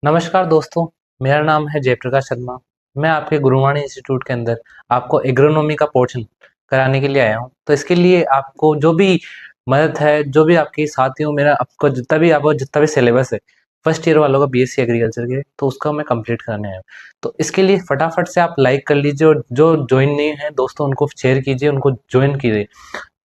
नमस्कार दोस्तों, मेरा नाम है जयप्रकाश शर्मा। मैं आपके गुरुवाणी इंस्टीट्यूट के अंदर आपको एग्रोनॉमी का पोर्शन कराने के लिए आया हूँ। तो इसके लिए आपको जो भी मदद है, जो भी आपके साथी हो, मेरा आपको जितना भी सिलेबस है फर्स्ट ईयर वालों का बीएससी एग्रीकल्चर के, तो उसका मैं कंप्लीट कराने आया हूँ। तो इसके लिए फटाफट से आप लाइक कर लीजिए और जो ज्वाइन नहीं है दोस्तों उनको शेयर कीजिए, उनको ज्वाइन कीजिए।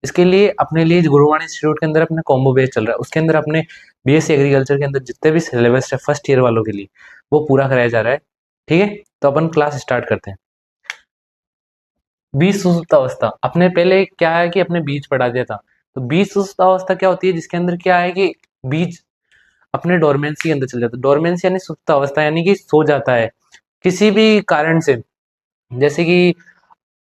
इसके लिए अपने लिए गुरुवाणी इंस्टीट्यूट के अंदर अपना कॉम्बो बेच चल रहा है, उसके अंदर अपने बीएससी एग्रीकल्चर के अंदर जितने भी सिलेबस है फर्स्ट ईयर वालों के लिए वो पूरा कराया जा रहा है। ठीक है, तो अपन क्लास स्टार्ट करते हैं। बीज सुसुप्तावस्था अपने पहले क्या है कि अपने बीज पढ़ा दिया था। तो बीज सुसुप्तावस्था क्या होती है, जिसके अंदर क्या है कि बीज अपने डोरमेंसी के अंदर चल जाता है। डोरमेंसी यानी सुप्तावस्था, यानी कि सो जाता है किसी भी कारण से। जैसे कि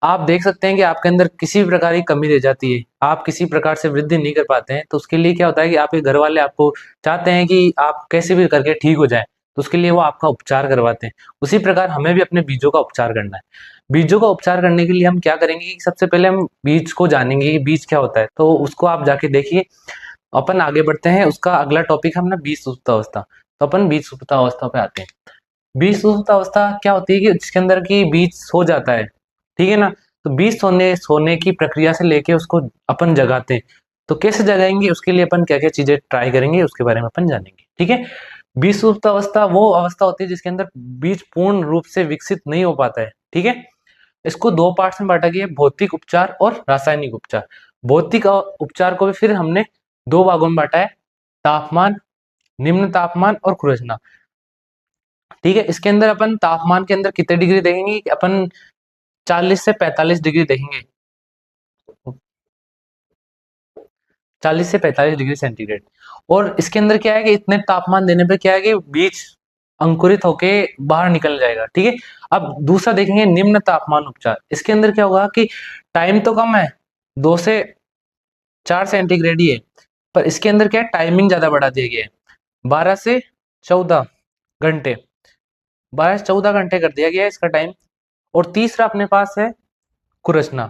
आप देख सकते हैं कि आपके अंदर किसी भी प्रकार की कमी रह जाती है, आप किसी प्रकार से वृद्धि नहीं कर पाते हैं, तो उसके लिए क्या होता है कि आपके घर वाले आपको चाहते हैं कि आप कैसे भी करके ठीक हो जाएं, तो उसके लिए वो आपका उपचार करवाते हैं। उसी प्रकार हमें भी अपने बीजों का उपचार करना है। बीजों का उपचार करने के लिए हम क्या करेंगे कि सबसे पहले हम बीज को जानेंगे कि बीज क्या होता है, तो उसको आप जाके देखिए। अपन आगे बढ़ते हैं, उसका अगला टॉपिक है अपना बीज सुप्तावस्था। तो अपन बीज सुप्तावस्था पे आते हैं। बीज सुप्तावस्था क्या होती है कि जिसके अंदर की बीज सो जाता है, ठीक है ना। तो बीज सोने की प्रक्रिया से लेके उसको अपन जगाते हैं। तो कैसे जगाएंगे, उसके लिए अपन क्या क्या चीजें ट्राई करेंगे उसके बारे में अपन जानेंगे। ठीक है, बीज सुप्तावस्था वो अवस्था होती है जिसके अंदर बीज पूर्ण रूप से विकसित नहीं हो पाता है। ठीक है, इसको दो पार्ट्स में बांटा गया है, भौतिक उपचार और रासायनिक उपचार। भौतिक उपचार को भी फिर हमने दो भागों में बांटा है, तापमान, निम्न तापमान और खुरचना। ठीक है, इसके अंदर अपन तापमान के अंदर कितने डिग्री देखेंगे कि अपन 40 से 45 डिग्री देखेंगे। 40 से 45 डिग्री सेंटीग्रेड। और इसके अंदर क्या है कि इतने तापमान देने पे क्या है कि बीज अंकुरित होके बाहर निकल जाएगा। ठीक है, अब दूसरा देखेंगे निम्न तापमान उपचार। इसके अंदर क्या होगा कि टाइम तो कम है, 2 से 4 सेंटीग्रेड ही है, पर इसके अंदर क्या है टाइमिंग ज्यादा बढ़ा दिया गया है, 12 से 14 घंटे। 12 से 14 घंटे कर दिया गया है इसका टाइम। और तीसरा अपने पास है खुरचना।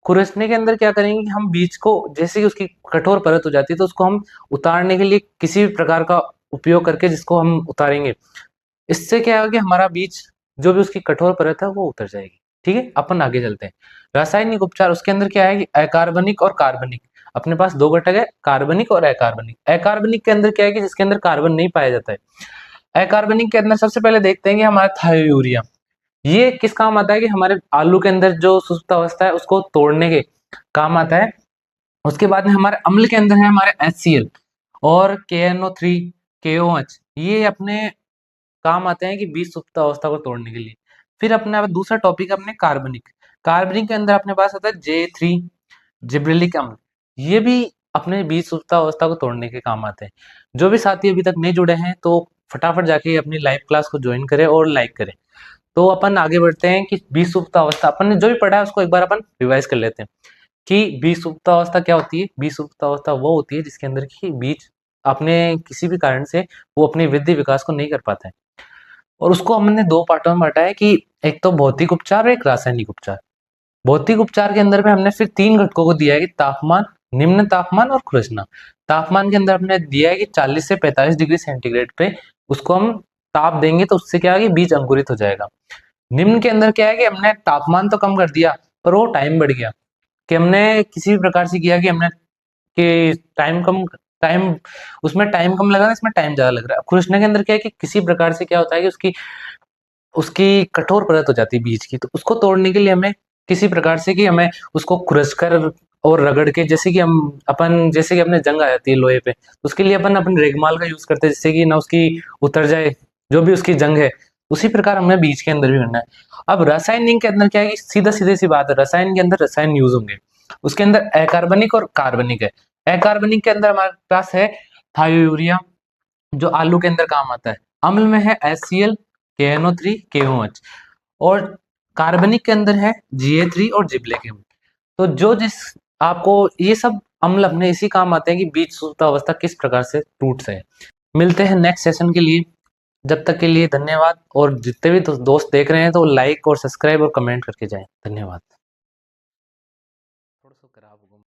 खुरचने के अंदर क्या करेंगे कि हम बीज को जैसे कि उसकी कठोर परत हो जाती है, तो उसको हम उतारने के लिए किसी भी प्रकार का उपयोग करके जिसको हम उतारेंगे, इससे क्या होगा कि हमारा बीज जो भी उसकी कठोर परत है वो उतर जाएगी। ठीक है, अपन आगे चलते हैं। रासायनिक उपचार, उसके अंदर क्या है कि अकार्बनिक और कार्बनिक। अपने पास दो घटक है, कार्बनिक और अकार्बनिक। अकार्बनिक के अंदर क्या है कि जिसके अंदर कार्बन नहीं पाया जाता है। अकार्बनिक के अंदर सबसे पहले देखते हैं कि हमारा थायोयूरिया, ये किस काम आता है कि हमारे आलू के अंदर जो सुप्त अवस्था है उसको तोड़ने के काम आता है। उसके बाद में हमारे अम्ल के अंदर है हमारे HCl और KNO3, KOH, ये अपने काम आते हैं कि बीज सुप्त अवस्था को तोड़ने के लिए। फिर अपने दूसरा टॉपिक है अपने कार्बनिक। कार्बनिक के अंदर अपने पास आता है J3, जिब्रेलिक अम्ल। ये भी अपने बीज सुप्त अवस्था को तोड़ने के काम आते हैं। जो भी साथी अभी तक नहीं जुड़े हैं तो फटाफट जाके अपनी लाइव क्लास को ज्वाइन करें और लाइक करें। तो अपन आगे बढ़ते हैं कि बीज सुप्तावस्था अपन ने जो भी पढ़ा है उसको एक बार अपन रिवाइज कर लेते हैं कि बीज सुप्तावस्था क्या होती है। बीज सुप्तावस्था वो होती है जिसके अंदर की बीज अपने किसी भी कारण से वो अपनी वृद्धि विकास को नहीं कर पाता है। और उसको हमने दो पार्टों में बांटा है कि एक तो भौतिक उपचार और एक रासायनिक उपचार। भौतिक उपचार के अंदर में हमने फिर तीन घटकों को दिया है कि तापमान, निम्न तापमान और खुरचना। तापमान के अंदर हमने दिया है कि 40 से 45 डिग्री सेंटीग्रेड पे उसको हम ताप देंगे तो उससे क्या है कि बीज अंकुरित हो जाएगा। निम्न के अंदर क्या है कि हमने तापमान तो कम कर दिया पर वो टाइम बढ़ गया, कि हमने किसी भी प्रकार से किया कि हमने कि टाइम उसमें टाइम कम लगा, इसमें टाइम ज्यादा लग रहा है। खुरचने के अंदर क्या है कि किसी प्रकार से क्या होता है कि उसकी उसकी कठोर परत हो जाती है बीज की, तो उसको तोड़ने के लिए हमें किसी प्रकार से कि हमें उसको खुरच कर और रगड़ के, जैसे कि जैसे कि अपने जंग आ जाती है लोहे पे, तो उसके लिए अपन रेगमाल का यूज करते हैं जिससे कि ना उसकी उतर जाए जो भी उसकी जंग है। उसी प्रकार हमें बीज के अंदर भी करना है। अब रासायनिक के अंदर क्या है कि सीधा सीधे सी बात है, रसायन के अंदर रसायन यूज होंगे। उसके अंदर अकार्बनिक और कार्बनिक है। अकार्बनिक के अंदर हमारे पास है थायोयूरिया, जो आलू के अंदर काम आता है। अम्ल में है HCl, KNO3, KOH। और कार्बनिक के अंदर है Ga3 और जिबलेक अम्ल। तो जो जिस आपको ये सब अम्ल अपने इसी काम आते हैं कि बीज सुप्तावस्था किस प्रकार से टूट है। मिलते हैं नेक्स्ट सेशन के लिए, जब तक के लिए धन्यवाद। और जितने भी दोस्त देख रहे हैं तो लाइक और सब्सक्राइब और कमेंट करके जाएं। धन्यवाद। थोड़ा सा खराब होगा।